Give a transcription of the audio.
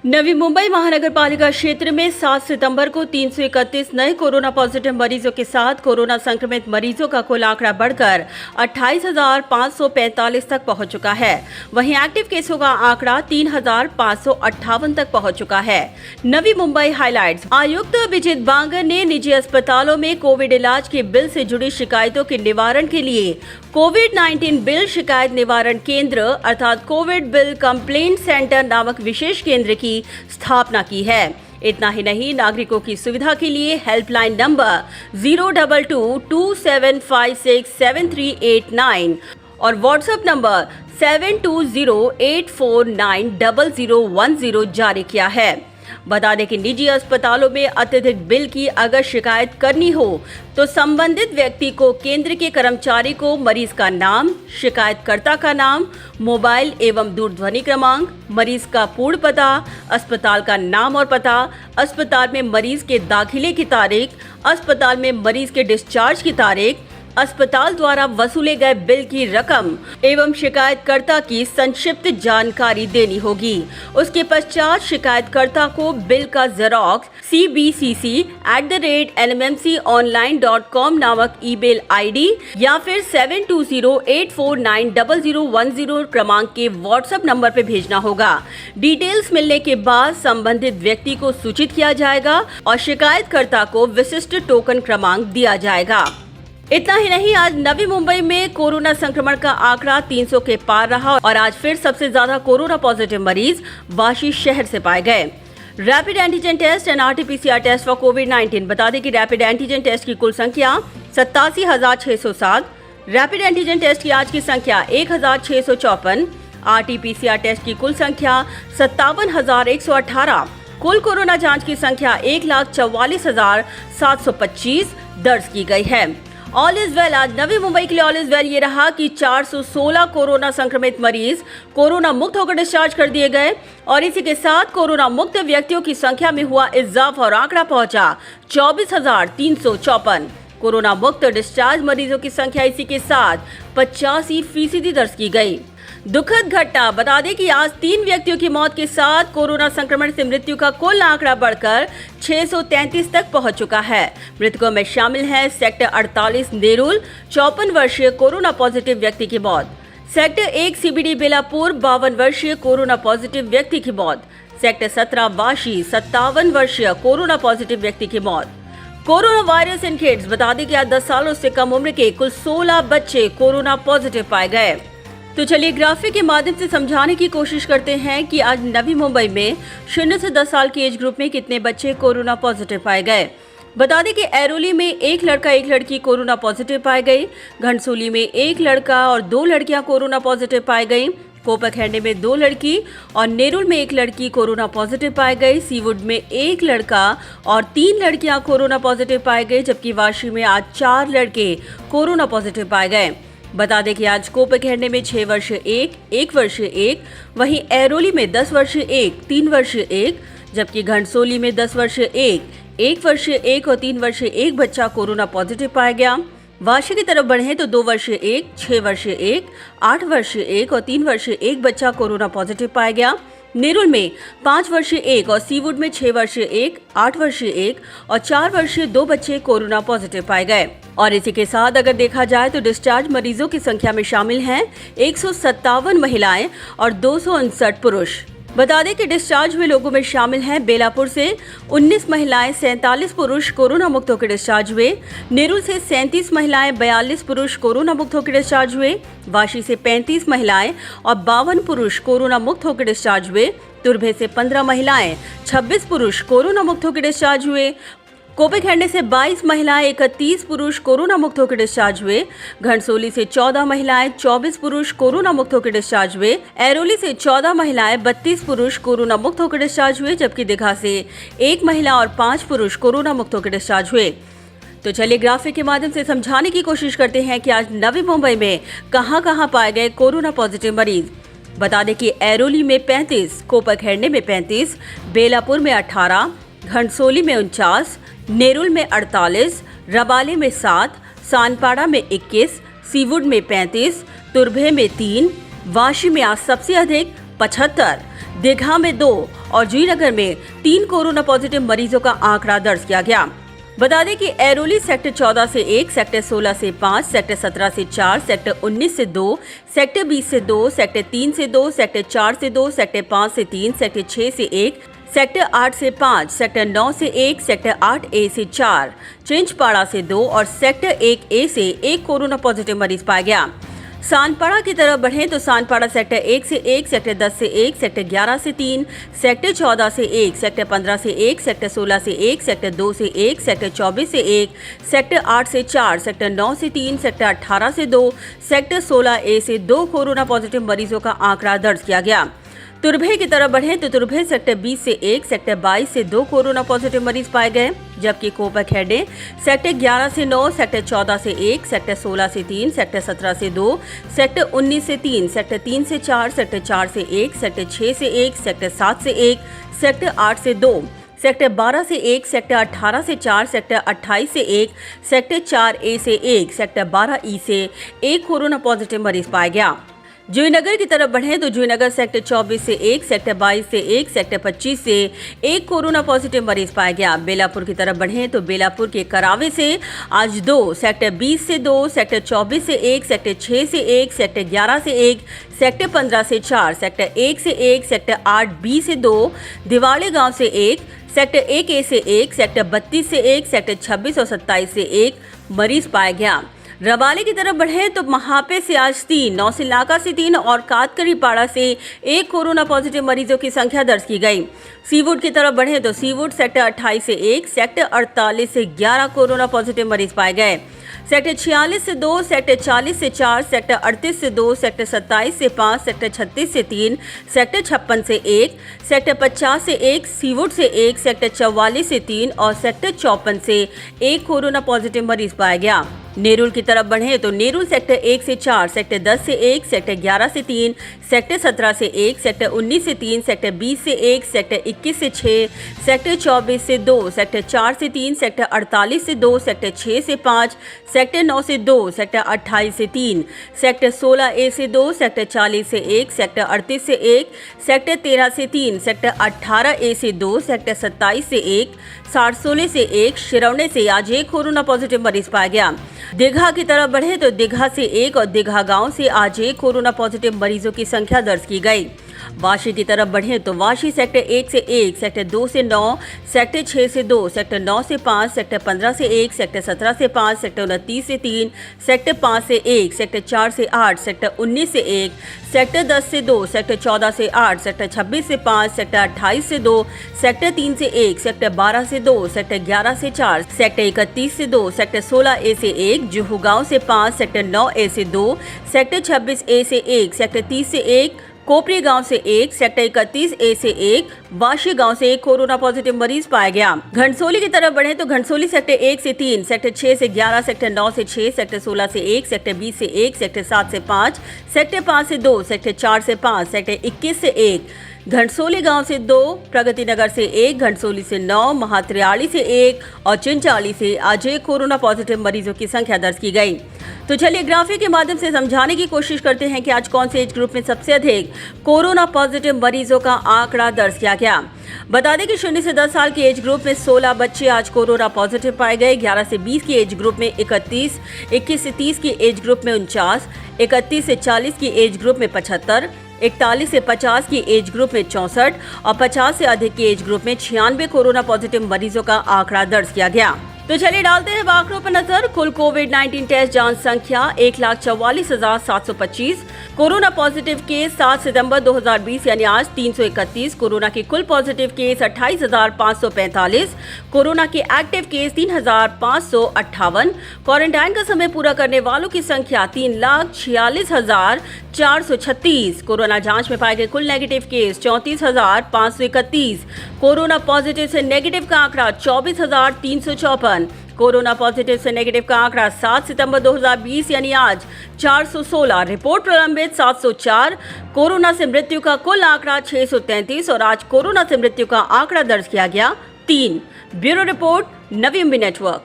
नवी मुंबई महानगर पालिका क्षेत्र में 7 सितंबर को 331 नए कोरोना पॉजिटिव मरीजों के साथ कोरोना संक्रमित मरीजों का कुल आंकड़ा बढ़कर 28,545 तक पहुंच चुका है। वहीं एक्टिव केसों का आंकड़ा 3,558 तक पहुंच चुका है। नवी मुंबई हाइलाइट्स। आयुक्त अभिजीत बांगर ने निजी अस्पतालों में कोविड इलाज के बिल से जुड़ी शिकायतों के निवारण के लिए कोविड-19 बिल शिकायत निवारण केंद्र अर्थात कोविड बिल कंप्लेंट सेंटर नामक विशेष केंद्र की स्थापना की है। इतना ही नहीं, नागरिकों की सुविधा के लिए हेल्पलाइन नंबर 02227567389 और व्हाट्सएप नंबर 7208490010 जारी किया है। बता दें कि निजी अस्पतालों में अत्यधिक बिल की अगर शिकायत करनी हो तो संबंधित व्यक्ति को केंद्र के कर्मचारी को मरीज का नाम, शिकायतकर्ता का नाम, मोबाइल एवं दूरध्वनि क्रमांक, मरीज का पूर्ण पता, अस्पताल का नाम और पता, अस्पताल में मरीज के दाखिले की तारीख, अस्पताल में मरीज के डिस्चार्ज की तारीख, अस्पताल द्वारा वसूले गए बिल की रकम एवं शिकायतकर्ता की संक्षिप्त जानकारी देनी होगी। उसके पश्चात शिकायतकर्ता को बिल का जेरॉक्स cbcc@nmmconline.com नामक ईमेल आईडी या फिर 7208490010 क्रमांक के व्हाट्सएप नंबर पर भेजना होगा। डिटेल्स मिलने के बाद संबंधित व्यक्ति को सूचित किया जाएगा और शिकायतकर्ता को विशिष्ट टोकन क्रमांक दिया जाएगा। इतना ही नहीं, आज नवी मुंबई में कोरोना संक्रमण का आंकड़ा 300 के पार रहा और आज फिर सबसे ज्यादा कोरोना पॉजिटिव मरीज वाशी शहर से पाए गए। Rapid antigen test and RT PCR test for कोविड-19। बता दें कि रैपिड एंटीजन टेस्ट की कुल संख्या 87,607, रैपिड एंटीजन टेस्ट की आज की संख्या 1,654, आरटी-पीसीआर टेस्ट की कुल संख्या 57,118, कुल कोरोना जांच की संख्या 1,44,725 दर्ज की गई है। All is well. आज नवी मुंबई के लिए ऑल इज वेल ये रहा कि 416 कोरोना संक्रमित मरीज कोरोना मुक्त होकर डिस्चार्ज कर दिए गए और इसी के साथ कोरोना मुक्त व्यक्तियों की संख्या में हुआ इजाफा और आंकड़ा पहुंचा 24,354। कोरोना मुक्त डिस्चार्ज मरीजों की संख्या इसी के साथ 85% दर्ज की गई। दुखद घटना। बता दें कि आज 3 व्यक्तियों की मौत के साथ कोरोना संक्रमण से मृत्यु का कुल आंकड़ा बढ़कर 633 तक पहुंच चुका है। मृतकों में शामिल हैं सेक्टर 48 नेरुल 54 वर्षीय कोरोना पॉजिटिव व्यक्ति की मौत, सेक्टर 1 सीबीडी बेलापुर 52 वर्षीय कोरोना पॉजिटिव व्यक्ति की मौत, सेक्टर 17 वाशी 57 वर्षीय कोरोना पॉजिटिव व्यक्ति की मौत। Corona virus in kids. बता दें कि आज 10 सालों से कम उम्र के कुल 16 बच्चे कोरोना पॉजिटिव पाए गए। तो चलिए ग्राफिक के माध्यम से समझाने की कोशिश करते हैं कि आज नवी मुंबई में 0 से 10 साल की एज ग्रुप में कितने बच्चे कोरोना पॉजिटिव पाए गए। बता दें कि एरोली में 1 लड़का 1 लड़की कोरोना पॉजिटिव पाए गए, घनसोली में 1 लड़का और 2 लड़कियां कोरोना पॉजिटिव पाई गई, कोपरखैरणे में 2 लड़की और नेरुल में 1 लड़की कोरोना पॉजिटिव पाई गई, सीवुड में 1 लड़का और 3 लड़कियां कोरोना पॉजिटिव पाए गए, जबकि वाशी में आज 4 लड़के कोरोना पॉजिटिव पाए गए। बता दें कि आज कोपरखैरणे में 6 वर्षीय 1 वर्षीय 1, वहीं एरोली में 10 वर्षीय 1, 3 वर्षीय 1, जबकि घनसोली में 10 वर्षीय 1 वर्षीय 1 और 3 वर्षीय 1 बच्चा कोरोना पॉजिटिव पाया गया। वाशी की तरफ बढ़े तो 2 वर्षीय 1, 6 वर्षीय 1, 8 वर्षीय 1 और 3 वर्षीय 1 बच्चा कोरोना पॉजिटिव पाया गया। नेरुल में 5 वर्षीय 1 और सीवुड में 6 वर्षीय 1, 8 वर्षीय 1 और 4 वर्षीय 2 बच्चे कोरोना पॉजिटिव पाए गए। और इसी के साथ अगर देखा जाए तो डिस्चार्ज मरीजों की संख्या में शामिल हैं 157 महिलाएं और 259 पुरुष। बता दें कि डिस्चार्ज हुए लोगों में शामिल हैं बेलापुर से 19 महिलाएं 47 पुरुष कोरोना मुक्त होकर डिस्चार्ज हुए, नेरुल से 37 महिलाएं 42 पुरुष कोरोना मुक्त होकर डिस्चार्ज हुए, वाशी से 35 महिलाएं और 52 पुरुष कोरोना मुक्त होकर डिस्चार्ज हुए, तुर्भे से 15 महिलाएं 26 पुरुष कोरोना मुक्त होकर डिस्चार्ज हुए, कोपरखैरणे से 22 महिलाएं 31 पुरुष कोरोना मुक्त होकर डिस्चार्ज हुए, घनसोली से 14 महिलाएं 24 पुरुष कोरोना मुक्त होकर डिस्चार्ज हुए, एरोली से 14 महिलाएं 32 पुरुष कोरोना मुक्त होकर डिस्चार्ज हुए, जबकि दीघा से 1 महिला और 5 पुरुष कोरोना मुक्त होकर डिस्चार्ज हुए। तो चलिए ग्राफिक के माध्यम से समझाने की कोशिश करते हैं कि आज नवी मुंबई में कहां पाए गए कोरोना पॉजिटिव मरीज। बता दें कि एरोली में 35, कोपरखैरणे में 35, बेलापुर में 18, घनसोली में 49, नेरुल में 48, रबाले में 7, सानपाड़ा में 21, सीवुड में 35, तुर्भे में 3, वाशी में आज सबसे अधिक 75, दीघा में 2 और जूहीनगर में 3 कोरोना पॉजिटिव मरीजों का आंकड़ा दर्ज किया गया। बता दें कि ऐरोली सेक्टर 14 से 1, सेक्टर 16 से 5, सेक्टर 17 से 4, सेक्टर 19 से 2, सेक्टर 20 से 2, सेक्टर 3 से 2, सेक्टर 4 से 2, सेक्टर 5 से 3, सेक्टर 6 से 1, सेक्टर 8 से 5, सेक्टर 9 से 1, सेक्टर 8A से 4, चिंचपाड़ा से 2 और सेक्टर 1A से 1 कोरोना पॉजिटिव मरीज पाया गया। सानपाड़ा की तरफ बढ़ें तो सानपाड़ा सेक्टर 1 से 1, सेक्टर 10 से 1, सेक्टर 11 से 3, सेक्टर 14 से 1, सेक्टर 15 से 1, सेक्टर 16 से 1, सेक्टर 2 से 1, सेक्टर 24 से 1, सेक्टर 8 से 4, सेक्टर 9 से 3, सेक्टर 18 से 2, सेक्टर 16A से 2 कोरोना पॉजिटिव मरीजों का आंकड़ा दर्ज किया गया। तुरभे की तरफ बढ़ें तो तुरभे सेक्टर 20 से 1, सेक्टर 22 से 2 कोरोना पॉजिटिव मरीज पाए गए, जबकि कोपरखेड़े सेक्टर 11 से 9, सेक्टर 14 से 1, सेक्टर 16 से 3, सेक्टर 17 से 2, सेक्टर 19 से 3, सेक्टर 3 से 4, सेक्टर 4 से 1, सेक्टर 6 से 1, सेक्टर 7 से 1, सेक्टर 8 से 2, सेक्टर 12 से 1, सेक्टर 18 से 4, सेक्टर 28 से 1, सेक्टर 4A से 1, सेक्टर 12E से 1 कोरोना पॉजिटिव मरीज पाया गया। जूहीनगर की तरफ बढ़ें तो जूहीनगर सेक्टर 24 से 1, सेक्टर 22 से 1, सेक्टर 25 से 1 कोरोना पॉजिटिव मरीज पाया गया। बेलापुर की तरफ बढ़ें तो बेलापुर के करावे से आज 2, सेक्टर 20 से 2, सेक्टर 24 से 1, सेक्टर 6 से 1, सेक्टर 11 से 1, सेक्टर 15 से 4, सेक्टर 1 से 1, सेक्टर 8B से 2, दिवाले गांव से 1, सेक्टर 1A से 1, सेक्टर 32 से 1, सेक्टर 26 और 27 से 1 मरीज पाया गया। रबाले की तरफ बढ़े तो महापे से आज 3, नौसिलाका से 3 और कातकरीपाड़ा से 1 कोरोना पॉजिटिव मरीजों की संख्या दर्ज की गई। सीवुड की तरफ बढ़े तो सीवुड सेक्टर 28 से 1, सेक्टर 48 से 11 कोरोना पॉजिटिव मरीज पाए गए। सेक्टर 46 से 2, सेक्टर 40 से 4, सेक्टर 38 से 2, सेक्टर 27 से 5, सेक्टर 36 से 3, सेक्टर 56 से 1, सेक्टर 50 से 1, सीवुड से 1, सेक्टर 44 से 3 और सेक्टर 54 से 1 कोरोना पॉजिटिव मरीज पाया गया। नेरुल की तरफ बढ़े तो नेरुल सेक्टर 1 से 4, सेक्टर 10 से 1, सेक्टर 11 से 3, सेक्टर 17 से 1, सेक्टर 19 से 3, सेक्टर 20 से 1, सेक्टर 21 से 6, सेक्टर 24 से 2, सेक्टर 4 से 3, सेक्टर 48 से 2, सेक्टर 6 से 5, सेक्टर 9 से 2, सेक्टर 28 से 3, सेक्टर 16A से 2, सेक्टर 40 से 1, सेक्टर 38 से 1, सेक्टर 13 से 3, सेक्टर 18A से 2, सेक्टर 27 से 1, सारसोले से 1, शिरौने से आज 1 कोरोना पॉजिटिव मरीज पाया गया। दीघा की तरफ बढ़े तो दीघा से 1 और दीघा गांव से आज 1 कोरोना पॉजिटिव मरीजों की संख्या दर्ज की गई। वाशी की तरफ बढ़े तो वाशी सेक्टर 1 से 1, सेक्टर 2 से 9, सेक्टर 6 से 2, सेक्टर 9 से 5, सेक्टर 15 से 1, सेक्टर 17 से 5, सेक्टर 29 से 3, सेक्टर 5 से 1, सेक्टर 4 से 8, सेक्टर 19 से 1, सेक्टर 10 से 2, सेक्टर 14 से 8, सेक्टर 26 से 5, सेक्टर 28 से 2, सेक्टर 3 से 1, सेक्टर 12 से 2, सेक्टर 11 से 4, सेक्टर 31 से 2, सेक्टर 16A से 1, जुहू गांव से 5, सेक्टर 9A से 2, सेक्टर 26A से 1, सेक्टर 30 से 1, कोपरी गांव से 1, सेक्टर 31A से 1, वाशी गांव से 1 कोरोना पॉजिटिव मरीज पाया गया। घनसोली की तरफ बढ़े तो घनसोली सेक्टर 1 से 3, सेक्टर 6 से 11, सेक्टर 9 से 6, सेक्टर 16 से 1, सेक्टर 20 से 1, सेक्टर 7 से 5, सेक्टर 5 से 2, सेक्टर 4 से 5, सेक्टर 21 से 1, घनसोली गांव से 2, प्रगति नगर से 1, घनसोली से 9, महात्रियाली से 1 और चिंचाली से आज 1 कोरोना पॉजिटिव मरीजों की संख्या दर्ज की गई। तो चलिए ग्राफिक के माध्यम से समझाने की कोशिश करते हैं कि आज कौन से एज ग्रुप में सबसे अधिक कोरोना पॉजिटिव मरीजों का आंकड़ा दर्ज किया गया। बता दें कि 0 से 10 साल के एज ग्रुप में 16 बच्चे आज कोरोना पॉजिटिव पाए गए। 11 से 20 की एज ग्रुप में 31, 21 से 30 की एज ग्रुप में 49, 31 से 40 की एज ग्रुप में 75, 41 से 50 की एज ग्रुप में 64 और 50 से अधिक की एज ग्रुप में 96 कोरोना पॉजिटिव मरीजों का आंकड़ा दर्ज किया गया। तो चलिए डालते हैं आंकड़ों पर नजर। कुल कोविड-19 टेस्ट जांच संख्या 1,44,725, कोरोना पॉजिटिव केस 7 सितंबर 2020 यानी आज 331, कोरोना के कुल पॉजिटिव केस 28,545, कोरोना के एक्टिव केस 3,558, क्वारंटाइन का समय पूरा करने वालों की संख्या 3,46,436, कोरोना जांच में पाए गए कुल नेगेटिव केस 34,531, कोरोना पॉजिटिव से नेगेटिव का आंकड़ा 24,354, कोरोना पॉजिटिव से नेगेटिव का आंकड़ा 7 सितंबर 2020 यानी आज 416, रिपोर्ट प्रलंबित 704, कोरोना से मृत्यु का कुल आंकड़ा 633 और आज कोरोना से मृत्यु का आंकड़ा दर्ज किया गया 3। ब्यूरो रिपोर्ट, नवी एमबी नेटवर्क।